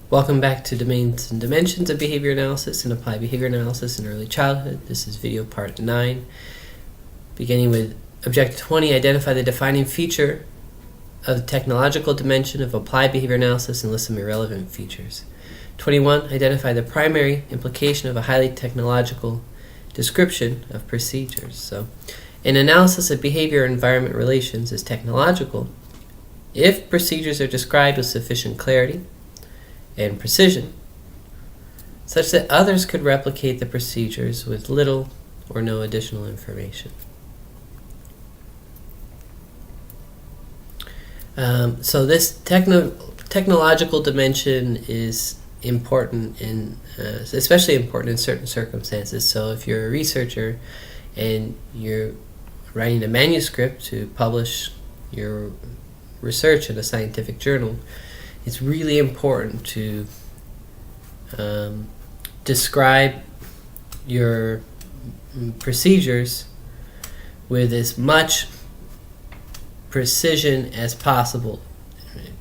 Welcome back to Domains and Dimensions of Behavior Analysis and Applied Behavior Analysis in Early Childhood. This is video part 9. Beginning with Objective 20, identify the defining feature of the technological dimension of applied behavior analysis and list some irrelevant features. 21, identify the primary implication of a highly technological description of procedures. So, an analysis of behavior-environment relations is technological if procedures are described with sufficient clarity and precision, such that others could replicate the procedures with little or no additional information. So this technological dimension is important especially important in certain circumstances. So if you're a researcher and you're writing a manuscript to publish your research in a scientific journal, it's really important to describe your procedures with as much precision as possible.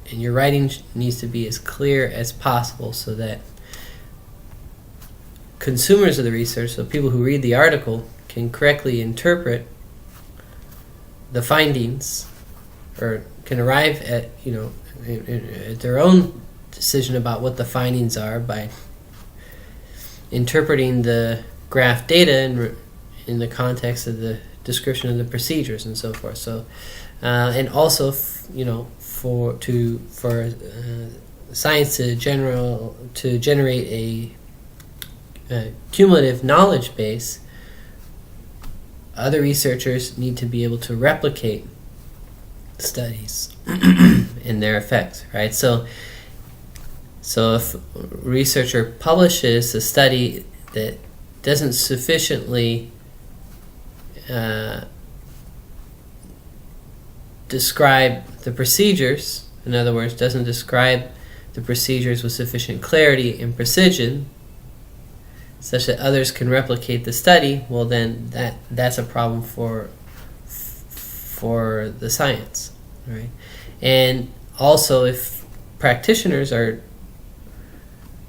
And your writing needs to be as clear as possible so that consumers of the research, so people who read the article, can correctly interpret the findings or can arrive at, at their own decision about what the findings are by interpreting the graph data in the context of the description of the procedures and so forth. So, and also, for science to generate a cumulative knowledge base, other researchers need to be able to replicate studies and their effects, right? So if a researcher publishes a study that doesn't sufficiently describe the procedures, in other words, doesn't describe the procedures with sufficient clarity and precision, such that others can replicate the study, well then that's a problem for the science, right? And also, if practitioners are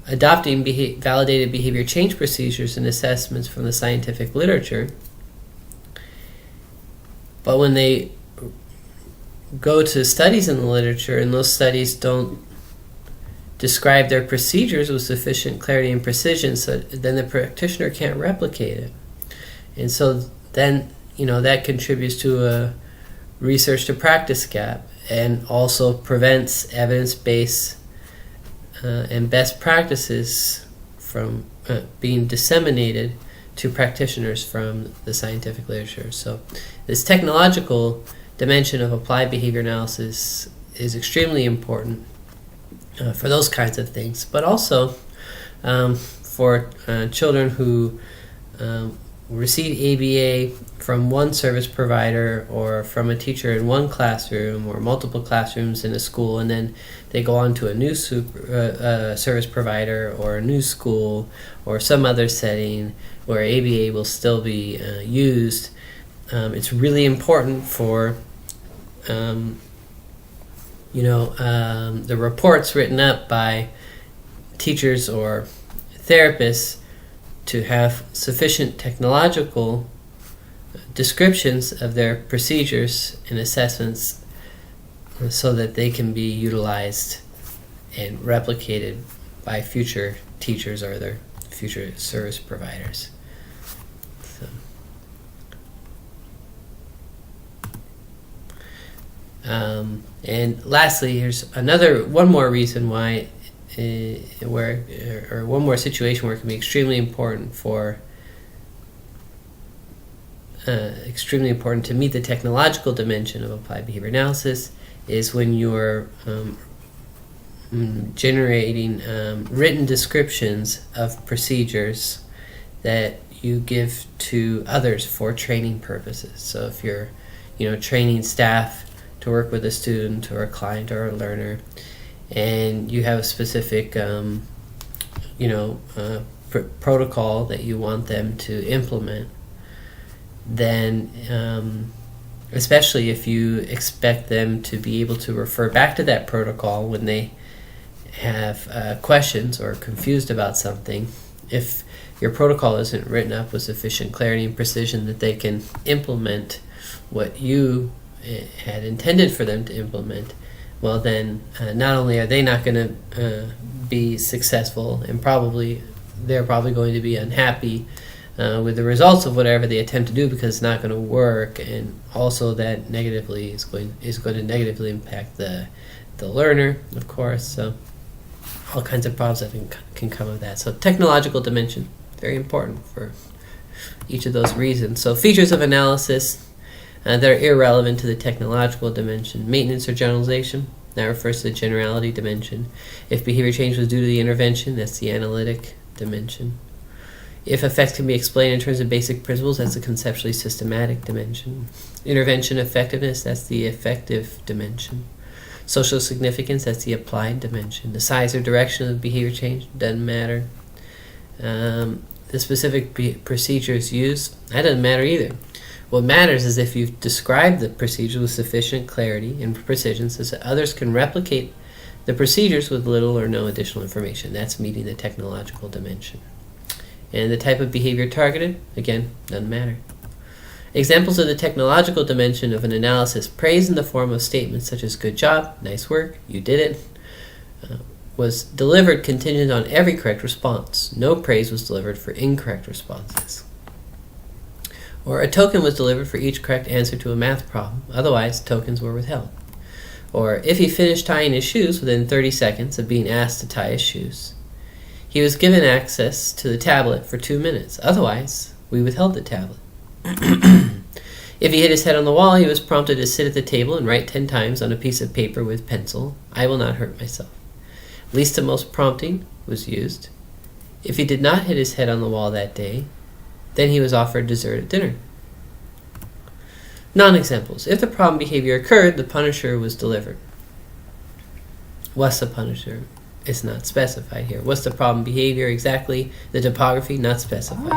adopting validated behavior change procedures and assessments from the scientific literature, but when they go to studies in the literature and those studies don't describe their procedures with sufficient clarity and precision, so then the practitioner can't replicate it. And so then, that contributes to a research to practice gap and also prevents evidence-based and best practices from being disseminated to practitioners from the scientific literature. So this technological dimension of applied behavior analysis is extremely important for those kinds of things, but also for children who receive ABA from one service provider or from a teacher in one classroom or multiple classrooms in a school, and then they go on to a new service provider or a new school or some other setting where ABA will still be used. It's really important for the reports written up by teachers or therapists to have sufficient technological descriptions of their procedures and assessments so that they can be utilized and replicated by future teachers or their future service providers. And lastly, here's one more reason why, one more situation where it can be extremely important to meet the technological dimension of applied behavior analysis is when you're generating written descriptions of procedures that you give to others for training purposes. So if you're, training staff to work with a student or a client or a learner, and you have a specific, protocol that you want them to implement, then especially if you expect them to be able to refer back to that protocol when they have questions or confused about something, if your protocol isn't written up with sufficient clarity and precision that they can implement what you had intended for them to implement, well then not only are they not going to be successful, and they're probably going to be unhappy with the results of whatever they attempt to do because it's not going to work, and also that is going to negatively impact the learner, of course. So all kinds of problems that can come of that. So technological dimension, very important for each of those reasons. So features of analysis that are irrelevant to the technological dimension. Maintenance or generalization, that refers to the generality dimension. If behavior change was due to the intervention, that's the analytic dimension. If effects can be explained in terms of basic principles, that's the conceptually systematic dimension. Intervention effectiveness, that's the effective dimension. Social significance, that's the applied dimension. The size or direction of behavior change doesn't matter. The specific procedures used, that doesn't matter either. What matters is if you've described the procedure with sufficient clarity and precision so that others can replicate the procedures with little or no additional information. That's meeting the technological dimension. And the type of behavior targeted, again, doesn't matter. Examples of the technological dimension of an analysis: praise in the form of statements such as good job, nice work, you did it, was delivered contingent on every correct response. No praise was delivered for incorrect responses. Or a token was delivered for each correct answer to a math problem, otherwise tokens were withheld. Or if he finished tying his shoes within 30 seconds of being asked to tie his shoes, he was given access to the tablet for 2 minutes, otherwise we withheld the tablet. If he hit his head on the wall, he was prompted to sit at the table and write 10 times on a piece of paper with pencil, "I will not hurt myself." Least to most prompting was used. If he did not hit his head on the wall that day, then he was offered dessert at dinner. Non-examples. If the problem behavior occurred, the punisher was delivered. What's the punisher? It's not specified here. What's the problem behavior exactly? The topography, not specified.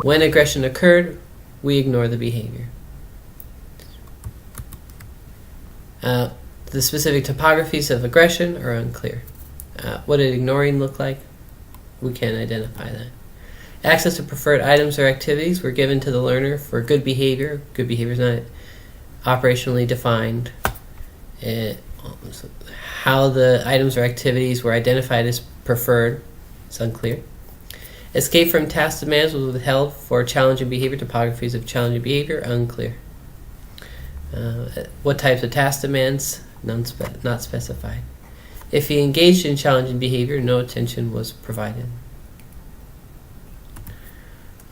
When aggression occurred, we ignore the behavior. The specific topographies of aggression are unclear. What did ignoring look like? We can't identify that. Access to preferred items or activities were given to the learner for good behavior. Good behavior is not operationally defined. How the items or activities were identified as preferred is unclear. Escape from task demands was withheld for challenging behavior. Topographies of challenging behavior, unclear. What types of task demands? Not specified. If he engaged in challenging behavior, no attention was provided.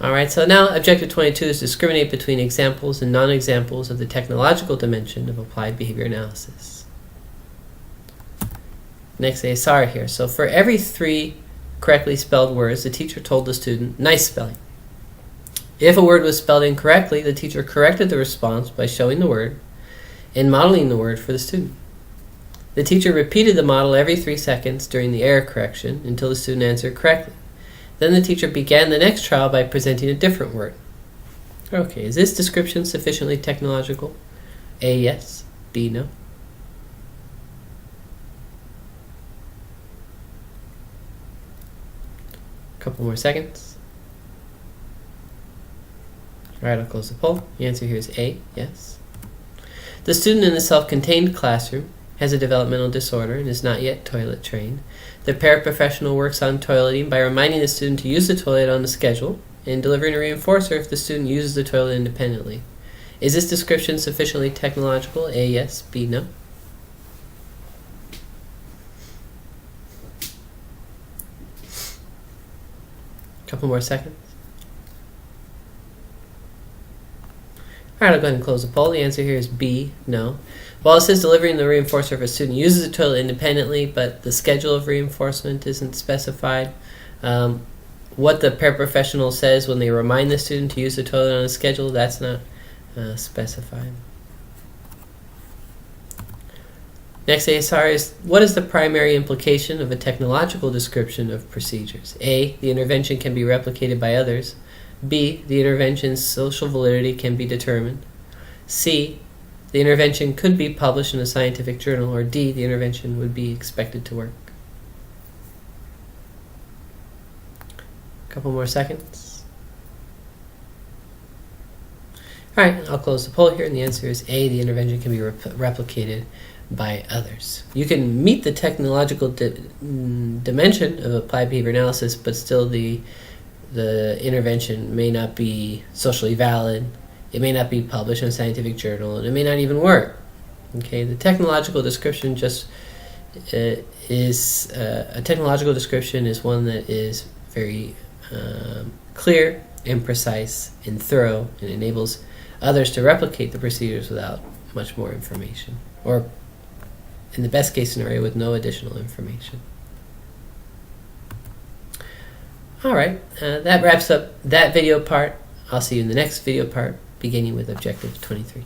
Alright, so now Objective 22 is discriminate between examples and non-examples of the technological dimension of applied behavior analysis. Next ASR here. So for every 3 correctly spelled words, the teacher told the student, "Nice spelling." If a word was spelled incorrectly, the teacher corrected the response by showing the word and modeling the word for the student. The teacher repeated the model every 3 seconds during the error correction until the student answered correctly. Then the teacher began the next trial by presenting a different word. Okay, is this description sufficiently technological? A, yes. B, no. Couple more seconds. Alright, I'll close the poll. The answer here is A, yes. The student in the self-contained classroom has a developmental disorder and is not yet toilet trained. The paraprofessional works on toileting by reminding the student to use the toilet on the schedule and delivering a reinforcer if the student uses the toilet independently. Is this description sufficiently technological? A, yes. B, no. Couple more seconds. Alright, I'll go ahead and close the poll. The answer here is B, no. Well, it says delivering the reinforcer if a student uses the toilet independently, but the schedule of reinforcement isn't specified. What the paraprofessional says when they remind the student to use the toilet on a schedule, that's not specified. Next ASR is, what is the primary implication of a technological description of procedures? A, the intervention can be replicated by others. B, the intervention's social validity can be determined. C, the intervention could be published in a scientific journal, or D, the intervention would be expected to work. A couple more seconds. All right, I'll close the poll here, and the answer is A, the intervention can be replicated by others. You can meet the technological dimension of applied behavior analysis, but still the intervention may not be socially valid. It may not be published in a scientific journal, and it may not even work. Okay, the technological description just is a technological description is one that is very clear and precise and thorough, and enables others to replicate the procedures without much more information, or in the best case scenario with no additional information. All right, that wraps up that video part. I'll see you in the next video part, beginning with objective 23.